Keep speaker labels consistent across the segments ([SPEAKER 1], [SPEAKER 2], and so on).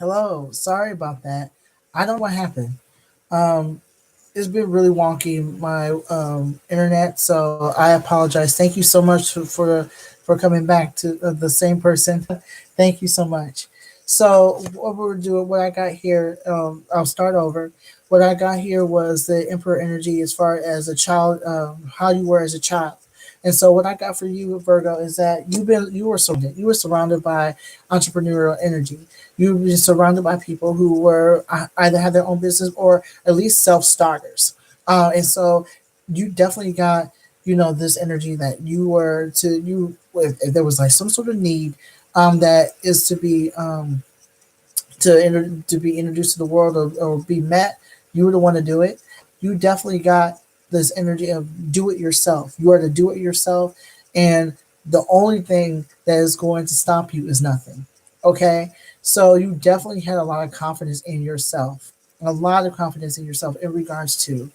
[SPEAKER 1] Hello. Sorry about that. I don't know what happened. Um, it's been really wonky my internet, so I apologize. Thank you so much for coming back to the same person. Thank you so much. So what we're doing, what I got here, I'll start over. What I got here was the Emperor energy as far as a child, how you were as a child. And so what I got for you, Virgo, is that you were surrounded by entrepreneurial energy. You were surrounded by people who were either had their own business or at least self starters. And so you definitely got this energy that you were to you if there was like some sort of need that is to be to be introduced to the world or be met, you were the one to do it. You definitely got this energy of do it yourself. You are to do it yourself, and the only thing that is going to stop you is nothing. Okay, so you definitely had a lot of confidence in yourself, a lot of confidence in yourself in regards to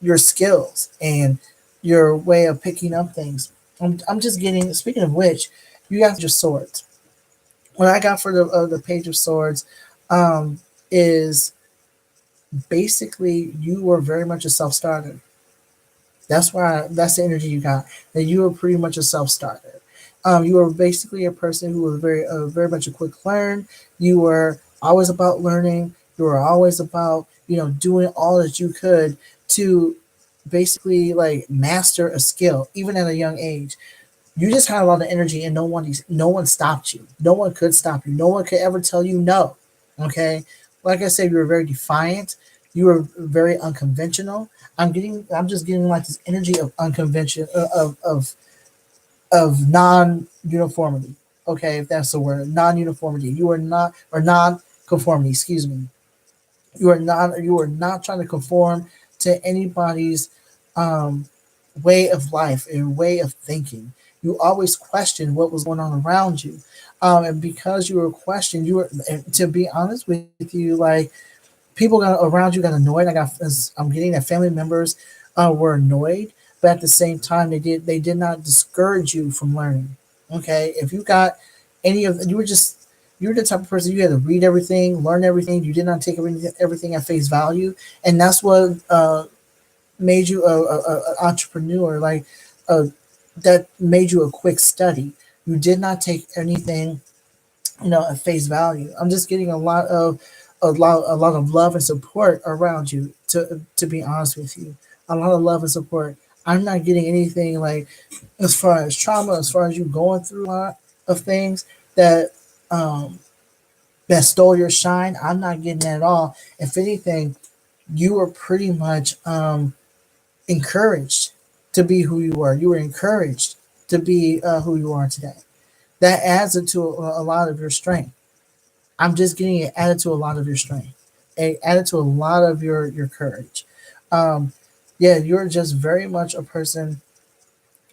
[SPEAKER 1] your skills and your way of picking up things. I'm just getting. Speaking of which, you got your swords. What I got for the Page of Swords um, is basically you were very much a self starter. That's the energy you got. That you were pretty much a self starter. You were basically a person who was very much a quick learn. You were always about learning. You were always about doing all that you could to basically like master a skill, even at a young age. You just had a lot of energy, and no one stopped you. No one could stop you. No one could ever tell you no. Okay, like I said, you were very defiant. You were very unconventional. I'm just getting like this energy of unconvention of non-uniformity. Okay, if that's the word, non-uniformity. You are not or non-conformity. Excuse me. You are not trying to conform to anybody's um, way of life and way of thinking. You always questioned what was going on around you, and because you were questioned, you were. And to be honest with you, like people around you got annoyed. I'm getting that family members were annoyed, but at the same time, they did not discourage you from learning. Okay, if you got any of you were the type of person you had to read everything, learn everything. You did not take everything at face value, and that's what made you a entrepreneur. Like uh, that made you a quick study. You did not take anything at face value. I'm just getting a lot of love and support around you. To be honest with you, a lot of love and support. I'm not getting anything like as far as trauma, as far as you going through a lot of things that um, that stole your shine. I'm not getting that at all. If anything, you were pretty much encouraged to be who you were. You were encouraged to be who you are today. That adds into a lot of your strength. I'm just getting it added to a lot of your strength, added to a lot of your courage. Um, yeah, you're just very much a person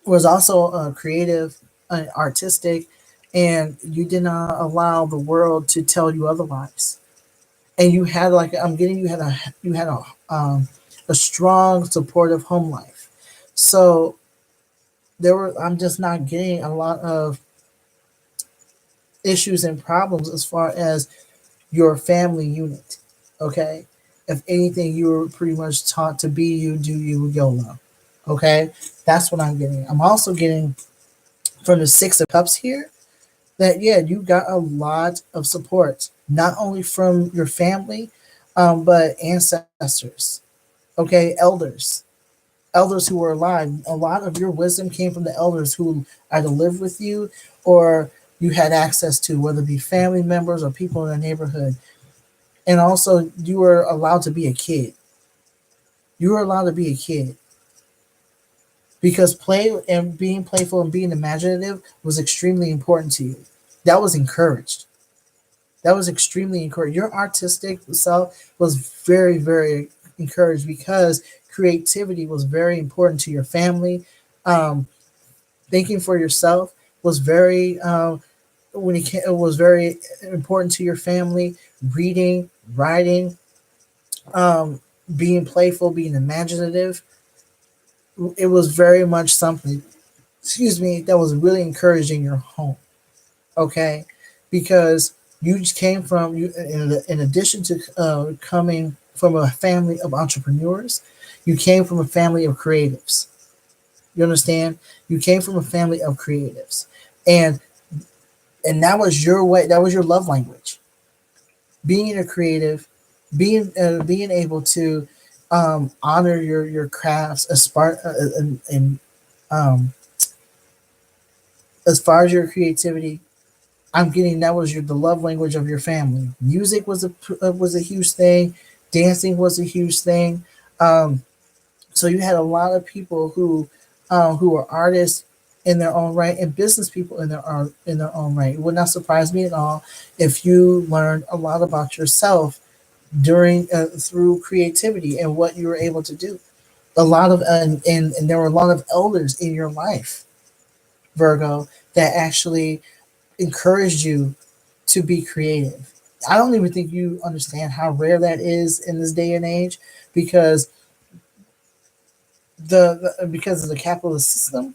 [SPEAKER 1] who was also creative, artistic, and you did not allow the world to tell you otherwise. And you had like I'm getting you had a strong supportive home life. So I'm just not getting a lot of issues and problems as far as your family unit. Okay. If anything, you were pretty much taught to be you, do you, YOLO. Okay. That's what I'm getting. I'm also getting from the Six of Cups here that, yeah, you got a lot of support, not only from your family, but ancestors. Okay. Elders who were alive. A lot of your wisdom came from the elders who either lived with you or you had access to, whether it be family members or people in the neighborhood. And also, you were allowed to be a kid. You were allowed to be a kid because play and being playful and being imaginative was extremely important to you. That was encouraged. That was extremely encouraged. Your artistic self was very, very encouraged because creativity was very important to your family. Um, Thinking for yourself was very it was very important to your family. Reading, writing, um, being playful, being imaginative. It was very much something. Excuse me, that was really encouraging your home. Okay, because you just came from you in addition to coming from a family of entrepreneurs, you came from a family of creatives. You understand? You came from a family of creatives, and that was your way. That was your love language. Being a creative, being able to honor your crafts, and um, as far as your creativity, I'm getting that was the love language of your family. Music was a huge thing. Dancing was a huge thing. Um, so you had a lot of people who were artists in their own right and business people in their own right. It would not surprise me at all if you learned a lot about yourself during through creativity and what you were able to do. A lot of and there were a lot of elders in your life, Virgo, that actually encouraged you to be creative. I don't even think you understand how rare that is in this day and age, because because of the capitalist system,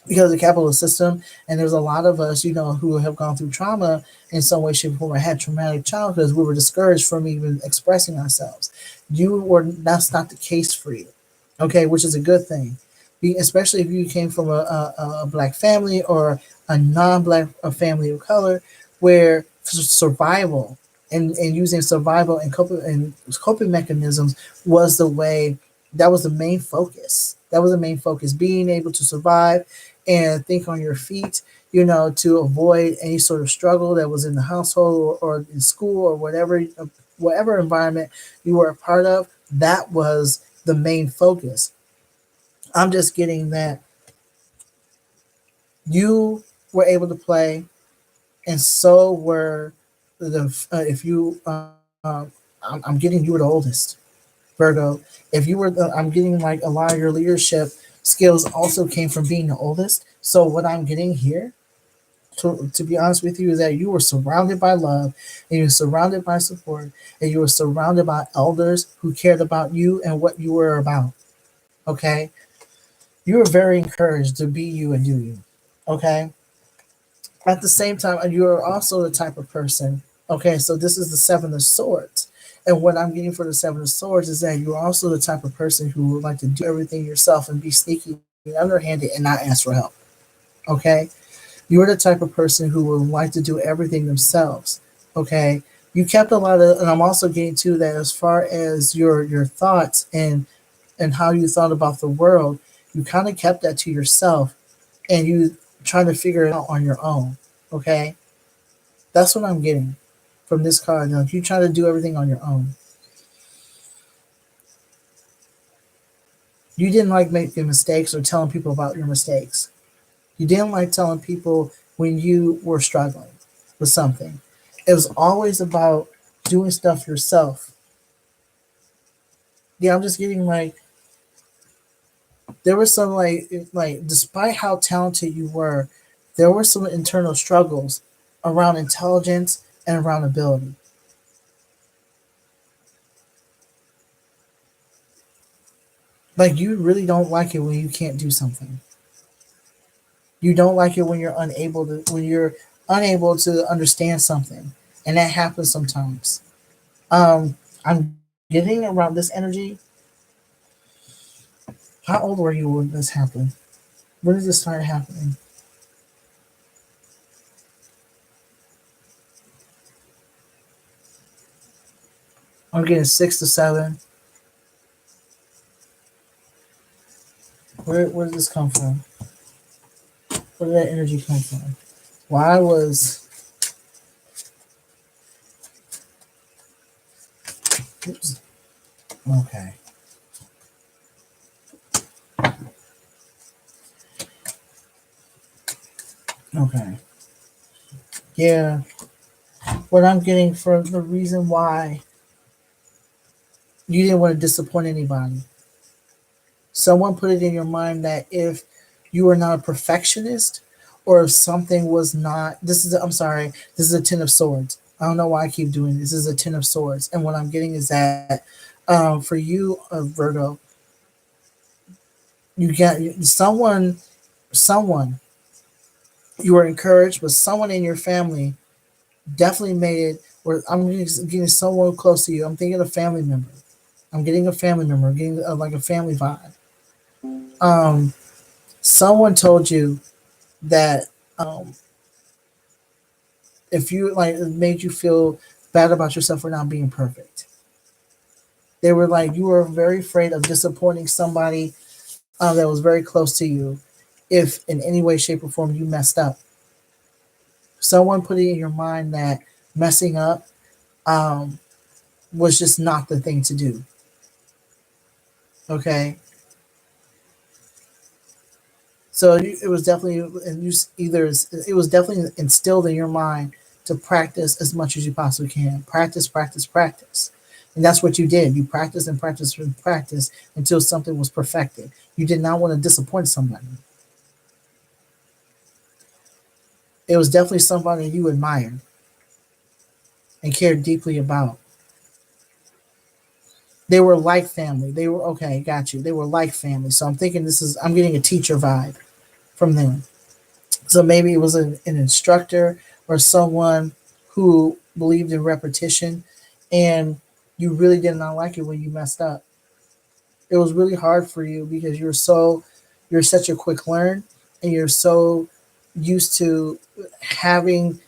[SPEAKER 1] and there's a lot of us, who have gone through trauma in some way, shape, or form, or had traumatic childhoods. We were discouraged from even expressing ourselves. That's not the case for you, okay, which is a good thing. Especially if you came from a black family or a non-black family of color, where survival and using survival and coping mechanisms was the way. That was the main focus. That was the main focus. Being able to survive and think on your feet, to avoid any sort of struggle that was in the household or in school or whatever environment you were a part of. That was the main focus. I'm just getting that you were able to play, and so were if you. I'm getting you were the oldest, Virgo. If you were, I'm getting like a lot of your leadership skills also came from being the oldest. So what I'm getting here, to be honest with you, is that you were surrounded by love, and you were surrounded by support, and you were surrounded by elders who cared about you and what you were about. Okay, you were very encouraged to be you and do you. Okay. At the same time, you are also the type of person. Okay, so this is the Seven of Swords. And what I'm getting for the Seven of Swords is that you're also the type of person who would like to do everything yourself and be sneaky and underhanded and not ask for help. Okay? You're the type of person who would like to do everything themselves. Okay? You kept a lot of, and I'm also getting to that as far as your thoughts and how you thought about the world, you kind of kept that to yourself, and you trying to figure it out on your own. Okay? That's what I'm getting from this card. Now, if you try to do everything on your own, you didn't like making mistakes or telling people about your mistakes. You didn't like telling people when you were struggling with something. It was always about doing stuff yourself. Yeah, I'm just getting like there was some despite how talented you were, there were some internal struggles around intelligence and around ability. Like you really don't like it when you can't do something. You don't like it when you're unable to understand something, and that happens sometimes. I'm getting around this energy. How old were you when this happened? When did this start happening? I'm getting 6 to 7. Where did this come from? Where did that energy come from? Why was oops. Okay. Okay. Yeah. What I'm getting for the reason why you didn't want to disappoint anybody. Someone put it in your mind that if you are not a perfectionist, or if something was not, I'm sorry, this is a Ten of Swords. I don't know why I keep doing this. This is a Ten of Swords. And what I'm getting is that for you, Virgo, you get someone, you were encouraged, but someone in your family definitely made it where I'm getting someone close to you. I'm thinking a family member. I'm getting a family member. I'm getting like a family vibe. Um, Someone told you that um, if you like, it made you feel bad about yourself for not being perfect. They were like you were very afraid of disappointing somebody that was very close to you, if in any way, shape, or form you messed up. Someone put it in your mind that messing up um, was just not the thing to do. Okay, so it was definitely, and you either it was definitely instilled in your mind to practice as much as you possibly can. Practice, practice, practice, and that's what you did. You practiced and practiced and practiced until something was perfected. You did not want to disappoint somebody. It was definitely somebody you admired and cared deeply about. They were like family. They were okay. Got you. They were like family. So I'm thinking this is. I'm getting a teacher vibe from them. So maybe it was an instructor or someone who believed in repetition, and you really did not like it when you messed up. It was really hard for you because you're such a quick learn, and you're so used to having,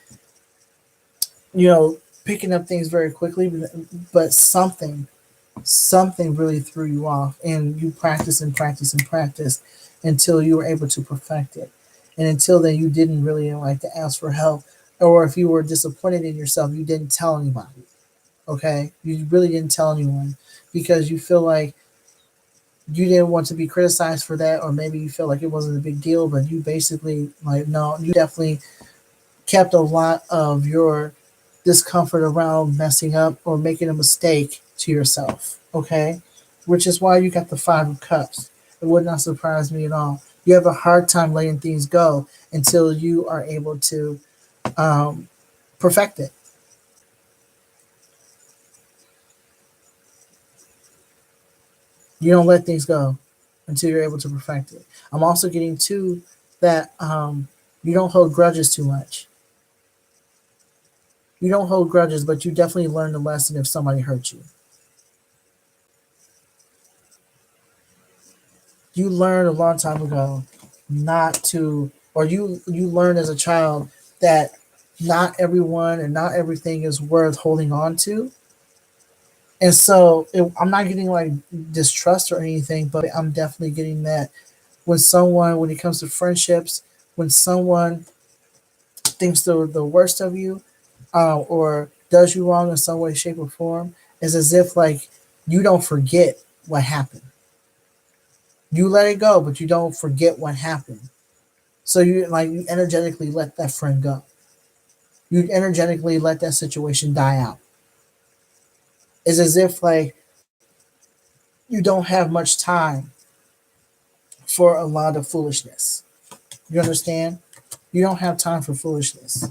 [SPEAKER 1] picking up things very quickly, but something really threw you off, and you practice and practice and practice until you were able to perfect it. And until then you didn't really like to ask for help, or if you were disappointed in yourself you didn't tell anybody. Okay, you really didn't tell anyone because you feel like you didn't want to be criticized for that, or maybe you feel like it wasn't a big deal, but you basically like, no, you definitely kept a lot of your discomfort around messing up or making a mistake to yourself. Okay, which is why you got the Five of Cups. It would not surprise me at all. You have a hard time letting things go until you are able to um, perfect it. You don't let things go until you're able to perfect it. I'm also getting to that you don't hold grudges too much. You don't hold grudges, but you definitely learn the lesson if somebody hurt you. You learned a long time ago not to, or you learned as a child that not everyone and not everything is worth holding on to. And so I'm not getting like distrust or anything, but I'm definitely getting that when it comes to friendships, when someone thinks the worst of you, or does you wrong in some way, shape, or form, is as if like you don't forget what happened. You let it go, but you don't forget what happened. So you energetically let that friend go. You energetically let that situation die out. It's as if like you don't have much time for a lot of foolishness. You understand? You don't have time for foolishness.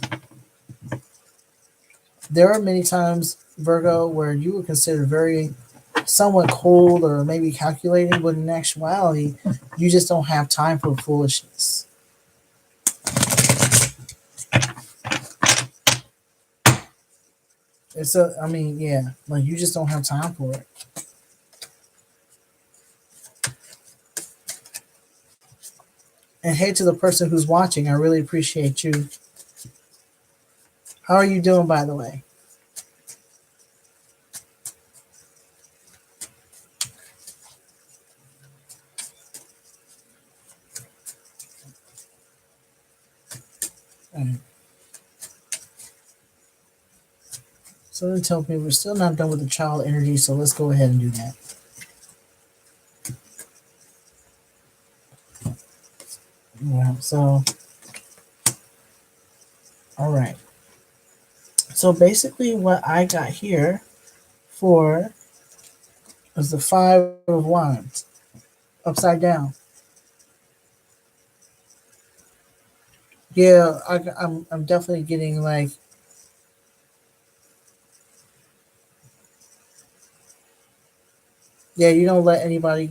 [SPEAKER 1] There are many times, Virgo, where you would consider very somewhat cold or maybe calculating, but in actuality, you just don't have time for foolishness. I mean, yeah, like you just don't have time for it. And hey, to the person who's watching, I really appreciate you. How are you doing, by the way? Alright. So they tell me we're still not done with the child energy, so let's go ahead and do that. Yeah, so, all right. So basically, what I got here for is the Five of Wands upside down. Yeah, I'm definitely getting like, yeah, you don't let anybody